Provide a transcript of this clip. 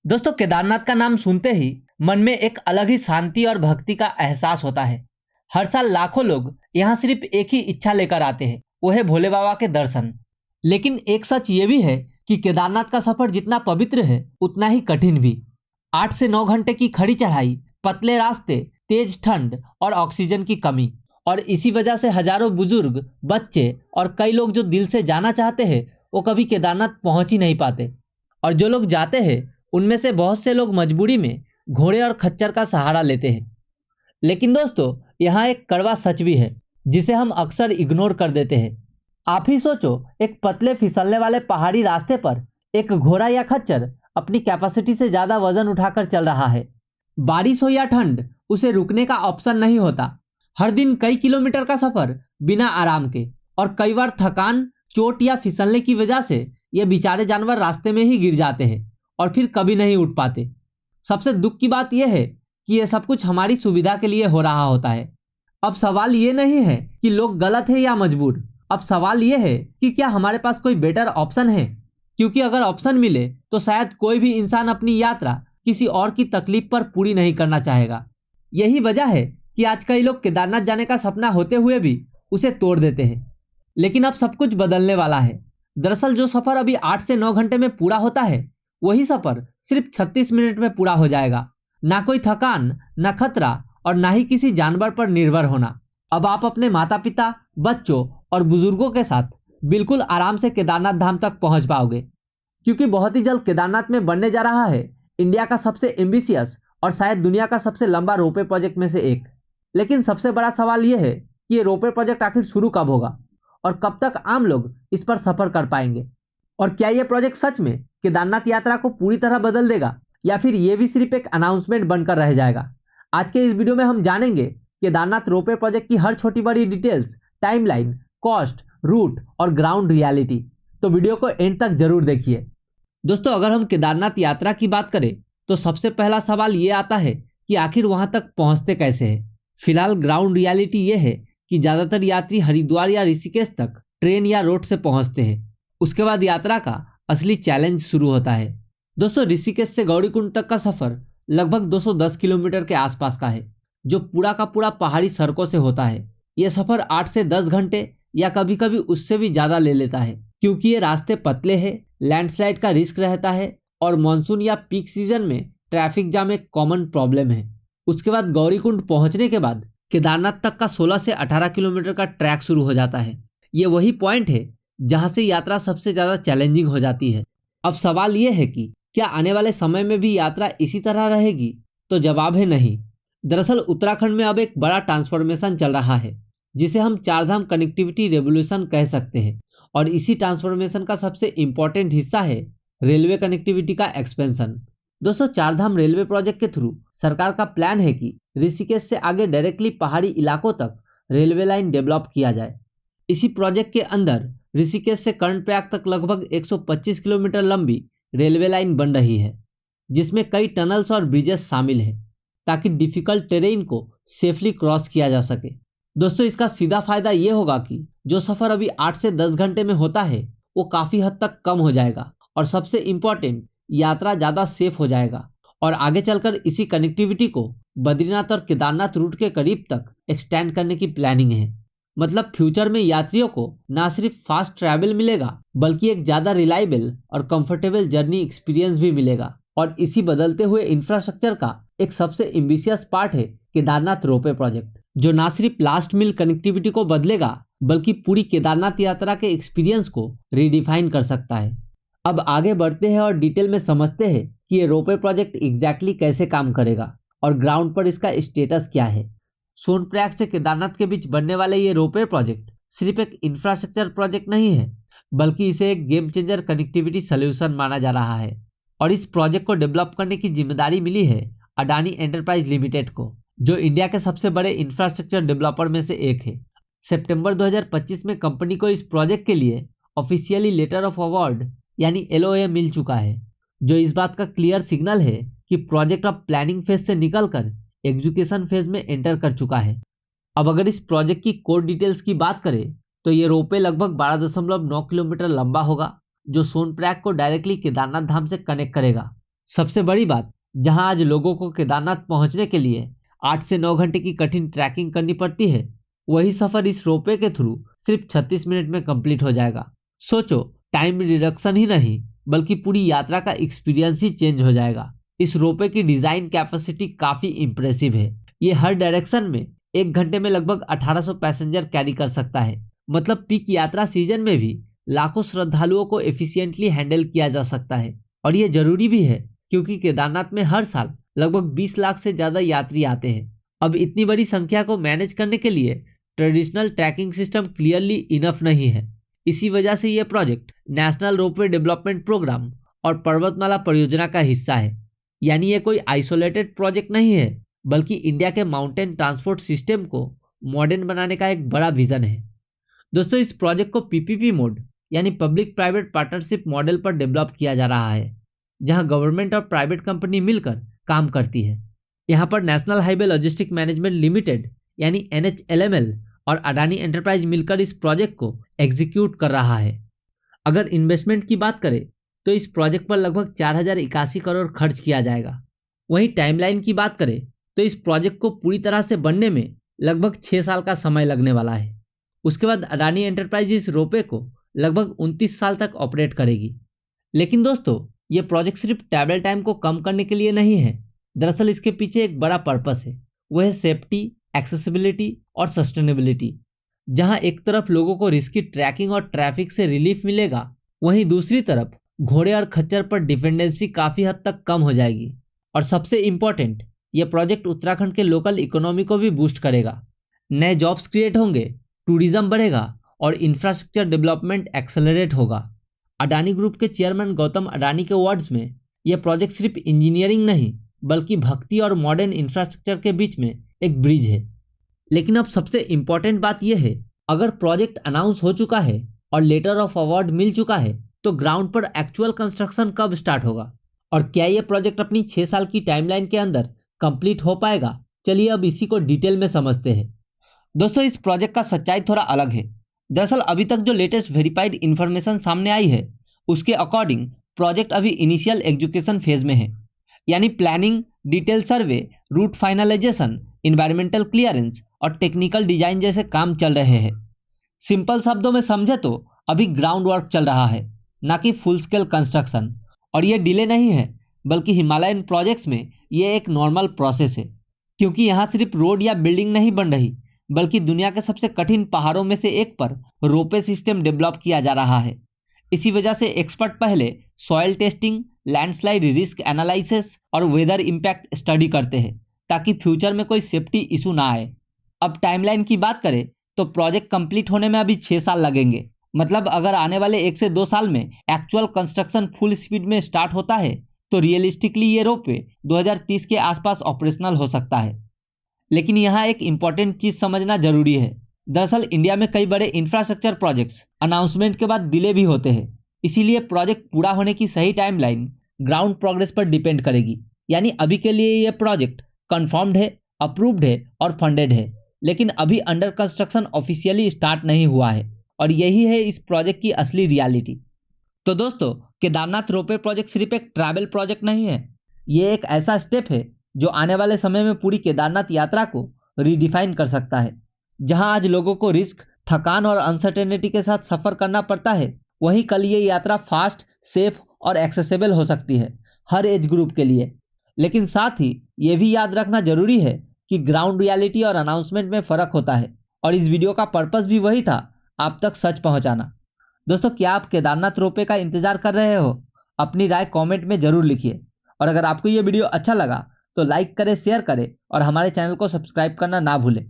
दोस्तों, केदारनाथ का नाम सुनते ही मन में एक अलग ही शांति और भक्ति का एहसास होता है। हर साल लाखों लोग यहाँ सिर्फ एक ही इच्छा लेकर आते हैं, वो है भोले बाबा के दर्शन। लेकिन एक सच ये भी है कि केदारनाथ का सफर जितना पवित्र है उतना ही कठिन भी। 8 से 9 घंटे की खड़ी चढ़ाई, पतले रास्ते, तेज ठंड और ऑक्सीजन की कमी, और इसी वजह से हजारों बुजुर्ग, बच्चे और कई लोग जो दिल से जाना चाहते हैं वो कभी केदारनाथ पहुंच ही नहीं पाते। और जो लोग जाते हैं उनमें से बहुत से लोग मजबूरी में घोड़े और खच्चर का सहारा लेते हैं। लेकिन दोस्तों, यहाँ एक कड़वा सच भी है जिसे हम अक्सर इग्नोर कर देते हैं। आप ही सोचो, एक पतले फिसलने वाले पहाड़ी रास्ते पर एक घोड़ा या खच्चर अपनी कैपेसिटी से ज्यादा वजन उठाकर चल रहा है। बारिश हो या ठंड, उसे रुकने का ऑप्शन नहीं होता। हर दिन कई किलोमीटर का सफर बिना आराम के, और कई बार थकान, चोट या फिसलने की वजह से ये बेचारे जानवर रास्ते में ही गिर जाते हैं और फिर कभी नहीं उठ पाते। सबसे दुख की बात यह है कि यह सब कुछ हमारी सुविधा के लिए हो रहा होता है। अब सवाल ये नहीं है कि लोग गलत है या मजबूर। अब सवाल यह है कि क्या हमारे पास कोई बेटर ऑप्शन है, क्योंकि अगर ऑप्शन मिले तो शायद कोई भी इंसान अपनी यात्रा किसी और की तकलीफ पर पूरी नहीं करना चाहेगा। यही वजह है कि आज कई लोग केदारनाथ जाने का सपना होते हुए भी उसे तोड़ देते हैं। लेकिन अब सब कुछ बदलने वाला है। दरअसल जो सफर अभी 8 से 9 घंटे में पूरा होता है, वही सफर सिर्फ 36 मिनट में पूरा हो जाएगा। ना कोई थकान, ना खतरा, और ना ही किसी जानवर पर निर्भर होना। अब आप अपने माता पिता, बच्चों और बुजुर्गों के साथ बिल्कुल आराम से केदारनाथ धाम तक पहुंच पाओगे, क्योंकि बहुत ही जल्द केदारनाथ में बनने जा रहा है इंडिया का सबसे एम्बिशियस और शायद दुनिया का सबसे लंबा रोपवे प्रोजेक्ट में से एक। लेकिन सबसे बड़ा सवाल यह है कि ये रोपवे प्रोजेक्ट आखिर शुरू कब होगा और कब तक आम लोग इस पर सफर कर पाएंगे। और क्या यह प्रोजेक्ट सच में केदारनाथ यात्रा को पूरी तरह बदल देगा, या फिर यह भी सिर्फ एक अनाउंसमेंट बनकर रह जाएगा। आज के इस वीडियो में हम जानेंगे केदारनाथ रोपवे प्रोजेक्ट की हर छोटी बड़ी डिटेल्स, टाइमलाइन, कॉस्ट, रूट और ग्राउंड रियलिटी। तो वीडियो को एंड तक जरूर देखिए। दोस्तों, अगर हम केदारनाथ यात्रा की बात करें तो सबसे पहला सवाल ये आता है कि आखिर वहां तक पहुंचते कैसे हैं। फिलहाल ग्राउंड रियलिटी ये है कि ज्यादातर यात्री हरिद्वार या ऋषिकेश तक ट्रेन या रोड से पहुंचते हैं। उसके बाद यात्रा का असली चैलेंज शुरू होता है। दोस्तों, ऋषिकेश से गौरीकुंड तक का सफर लगभग 210 किलोमीटर के आसपास का है, जो पूरा का पूरा पहाड़ी सड़कों से होता है। यह सफर 8 से 10 घंटे या कभी कभी उससे भी ज्यादा ले लेता है, क्योंकि ये रास्ते पतले हैं, लैंडस्लाइड का रिस्क रहता है, और मानसून या पीक सीजन में ट्रैफिक जाम एक कॉमन प्रॉब्लम है। उसके बाद गौरीकुंड पहुंचने के बाद केदारनाथ तक का 16 से 18 किलोमीटर का ट्रैक शुरू हो जाता है। ये वही पॉइंट है जहां से यात्रा सबसे ज्यादा चैलेंजिंग हो जाती है। अब सवाल यह है कि क्या आने वाले समय में भी यात्रा इसी तरह रहेगी? तो जवाब है नहीं। दरअसल उत्तराखंड में अब एक बड़ा ट्रांसफॉर्मेशन चल रहा है, जिसे हम चारधाम कनेक्टिविटी रेवोल्यूशन कह सकते हैं। और इसी ट्रांसफॉर्मेशन का सबसे इंपॉर्टेंट हिस्सा है रेलवे कनेक्टिविटी का एक्सपेंशन। दोस्तों, चारधाम रेलवे प्रोजेक्ट के थ्रू सरकार का प्लान है कि ऋषिकेश से आगे डायरेक्टली पहाड़ी इलाकों तक रेलवे लाइन डेवलप किया जाए। इसी प्रोजेक्ट के अंदर ऋषिकेश से कर्णप्रयाग तक लगभग 125 किलोमीटर लंबी रेलवे लाइन बन रही है, जिसमें कई टनल्स और ब्रिजेस शामिल हैं, ताकि डिफिकल्ट टेरेन को सेफली क्रॉस किया जा सके। दोस्तों, इसका सीधा फायदा ये होगा कि जो सफर अभी 8 से 10 घंटे में होता है वो काफी हद तक कम हो जाएगा, और सबसे इंपॉर्टेंट, यात्रा ज्यादा सेफ हो जाएगा। और आगे चलकर इसी कनेक्टिविटी को बद्रीनाथ और केदारनाथ रूट के करीब तक एक्सटेंड करने की प्लानिंग है। मतलब फ्यूचर में यात्रियों को ना सिर्फ फास्ट ट्रैवल मिलेगा, बल्कि एक ज्यादा रिलायबल और कंफर्टेबल जर्नी एक्सपीरियंस भी मिलेगा। और इसी बदलते हुए इंफ्रास्ट्रक्चर का एक सबसे एम्बिशियस पार्ट है केदारनाथ रोपवे प्रोजेक्ट, जो ना सिर्फ लास्ट मिल कनेक्टिविटी को बदलेगा, बल्कि पूरी केदारनाथ यात्रा के एक्सपीरियंस को रीडिफाइन कर सकता है। अब आगे बढ़ते हैं और डिटेल में समझते हैं कि ये रोपवे प्रोजेक्ट एग्जैक्टली कैसे काम करेगा और ग्राउंड पर इसका स्टेटस क्या है। सोनप्रयाग से केदारनाथ के बीच बनने वाले ये रोपवे प्रोजेक्ट सिर्फ एक इंफ्रास्ट्रक्चर प्रोजेक्ट नहीं है, बल्कि इसे एक गेम चेंजर कनेक्टिविटी सोल्यूशन माना जा रहा है। और इस प्रोजेक्ट को डेवलप करने की जिम्मेदारी मिली है अडानी एंटरप्राइज लिमिटेड को, जो इंडिया के सबसे बड़े इंफ्रास्ट्रक्चर डेवलपर में से एक है। सितंबर 2025 में कंपनी को इस प्रोजेक्ट के लिए ऑफिशियली लेटर ऑफ अवार्ड यानी LOA मिल चुका है, जो इस बात का क्लियर सिग्नल है कि प्रोजेक्ट अब प्लानिंग फेज से निकलकर एग्जीक्यूशन फेज में एंटर कर चुका है। अब अगर इस प्रोजेक्ट की कोर डिटेल्स की बात करें तो ये रोपवे लगभग 12.9 किलोमीटर लंबा होगा, जो सोनप्रयाग को डायरेक्टली केदारनाथ धाम से कनेक्ट करेगा। सबसे बड़ी बात, जहां आज लोगों को केदारनाथ पहुंचने के लिए 8 से 9 घंटे की कठिन ट्रैकिंग करनी पड़ती है, वही सफर इस रोपवे के थ्रू सिर्फ 36 मिनट में कंप्लीट हो जाएगा। सोचो, टाइम रिडक्शन ही नहीं बल्कि पूरी यात्रा का एक्सपीरियंस ही चेंज हो जाएगा। इस रोपवे की डिजाइन कैपेसिटी काफी इंप्रेसिव है। ये हर डायरेक्शन में 1 घंटे में लगभग 1800 पैसेंजर कैरी कर सकता है। मतलब पीक यात्रा सीजन में भी लाखों श्रद्धालुओं को एफिशिएंटली हैंडल किया जा सकता है। और ये जरूरी भी है क्योंकि केदारनाथ में हर साल लगभग 20 लाख से ज्यादा यात्री आते हैं। अब इतनी बड़ी संख्या को मैनेज करने के लिए traditional tracking system clearly enough नहीं है। इसी वजह से यह project national ropeway development programme और पर्वतमाला परियोजना का हिस्सा है। यानी ये कोई आइसोलेटेड प्रोजेक्ट नहीं है, बल्कि इंडिया के माउंटेन ट्रांसपोर्ट सिस्टम को मॉडर्न बनाने का एक बड़ा विजन है। दोस्तों, इस प्रोजेक्ट को पीपीपी मोड यानी पब्लिक प्राइवेट पार्टनरशिप मॉडल पर डेवलप किया जा रहा है, जहां गवर्नमेंट और प्राइवेट कंपनी मिलकर काम करती है। यहां पर national highway logistic management limited यानी NHLML और अडानी एंटरप्राइज मिलकर इस प्रोजेक्ट को एग्जीक्यूट कर रहा है। अगर इन्वेस्टमेंट की बात करें तो इस प्रोजेक्ट पर लगभग 4081 करोड़ खर्च किया जाएगा। वहीं टाइमलाइन की बात करें तो इस प्रोजेक्ट को पूरी तरह से बनने में लगभग 6 साल का समय लगने वाला है। उसके बाद अडानी एंटरप्राइज इस रोपवे को लगभग 29 साल तक ऑपरेट करेगी। लेकिन दोस्तों, ये प्रोजेक्ट सिर्फ ट्रैवल टाइम को कम करने के लिए नहीं है। दरअसल इसके पीछे एक बड़ा पर्पस है, वो है सेफ्टी, एक्सेसिबिलिटी और सस्टेनेबिलिटी। जहां एक तरफ लोगों को रिस्की ट्रैकिंग और ट्रैफिक से रिलीफ मिलेगा, वहीं दूसरी तरफ घोड़े और खच्चर पर डिपेंडेंसी काफी हद तक कम हो जाएगी। और सबसे इंपॉर्टेंट, यह प्रोजेक्ट उत्तराखंड के लोकल इकोनॉमी को भी बूस्ट करेगा। नए जॉब्स क्रिएट होंगे, टूरिज्म बढ़ेगा और इंफ्रास्ट्रक्चर डेवलपमेंट एक्सेलरेट होगा। अडानी ग्रुप के चेयरमैन गौतम अडानी के वर्ड्स में, यह प्रोजेक्ट सिर्फ इंजीनियरिंग नहीं बल्कि भक्ति और मॉडर्न इंफ्रास्ट्रक्चर के बीच में एक ब्रिज है। लेकिन अब सबसे इंपॉर्टेंट बात यह है, अगर प्रोजेक्ट अनाउंस हो चुका है और लेटर ऑफ अवार्ड मिल चुका है, तो ग्राउंड पर एक्चुअल कंस्ट्रक्शन कब स्टार्ट होगा और क्या यह प्रोजेक्ट अपनी 6 साल की टाइमलाइन के अंदर कंप्लीट हो पाएगा? चलिए अब इसी को डिटेल में समझते हैं। दोस्तों, इस प्रोजेक्ट का सच्चाई थोड़ा अलग है। दरअसल अभी तक जो लेटेस्ट वेरीफाइड इंफॉर्मेशन सामने आई है, उसके अकॉर्डिंग प्रोजेक्ट अभी इनिशियल एग्जीक्यूशन फेज में है। यानी प्लानिंग, डिटेल सर्वे, रूट फाइनलाइजेशन, इन्वायरमेंटल क्लियरेंस और टेक्निकल डिजाइन जैसे काम चल रहे हैं। सिंपल शब्दों में समझे तो अभी ग्राउंड वर्क चल रहा है, ना कि फुल स्केल कंस्ट्रक्शन। और ये डिले नहीं है, बल्कि हिमालयन प्रोजेक्ट्स में ये एक नॉर्मल प्रोसेस है। क्योंकि यहाँ सिर्फ रोड या बिल्डिंग नहीं बन रही, बल्कि दुनिया के सबसे कठिन पहाड़ों में से एक पर रोपवे सिस्टम डेवलप किया जा रहा है। इसी वजह से एक्सपर्ट पहले soil testing, landslide risk analysis और वेदर इम्पैक्ट स्टडी करते हैं, ताकि फ्यूचर में कोई सेफ्टी इशू ना आए। अब टाइमलाइन की बात करें तो प्रोजेक्ट कंप्लीट होने में अभी 6 साल लगेंगे। मतलब अगर आने वाले 1 से 2 साल में एक्चुअल कंस्ट्रक्शन फुल स्पीड में स्टार्ट होता है, तो रियलिस्टिकली ये रोपवे 2030 के आसपास ऑपरेशनल हो सकता है। लेकिन यहाँ एक इंपॉर्टेंट चीज समझना जरूरी है। दरअसल इंडिया में कई बड़े इंफ्रास्ट्रक्चर प्रोजेक्ट्स अनाउंसमेंट के बाद डिले भी होते हैं। इसीलिए प्रोजेक्ट पूरा होने की सही टाइमलाइन ग्राउंड प्रोग्रेस पर डिपेंड करेगी। यानी अभी के लिए ये प्रोजेक्ट कंफर्म्ड है, अप्रूव्ड है और फंडेड है, लेकिन अभी अंडर कंस्ट्रक्शन ऑफिशियली स्टार्ट नहीं हुआ है। और यही है इस प्रोजेक्ट की असली रियलिटी। तो दोस्तों, केदारनाथ रोपवे प्रोजेक्ट सिर्फ एक ट्रैवल प्रोजेक्ट नहीं है, ये एक ऐसा स्टेप है जो आने वाले समय में पूरी केदारनाथ यात्रा को रीडिफाइन कर सकता है। जहां आज लोगों को रिस्क, थकान और अनसर्टेनिटी के साथ सफर करना पड़ता है, वहीं कल ये यात्रा फास्ट, सेफ और एक्सेसिबल हो सकती है हर एज ग्रुप के लिए। लेकिन साथ ही ये भी याद रखना जरूरी है कि ग्राउंड रियलिटी और अनाउंसमेंट में फर्क होता है। और इस वीडियो का पर्पस भी वही था, आप तक सच पहुंचाना। दोस्तों, क्या आप केदारनाथ रोपवे का इंतजार कर रहे हो? अपनी राय कमेंट में जरूर लिखिए। और अगर आपको ये वीडियो अच्छा लगा तो लाइक करें, शेयर करें और हमारे चैनल को सब्सक्राइब करना ना भूलें।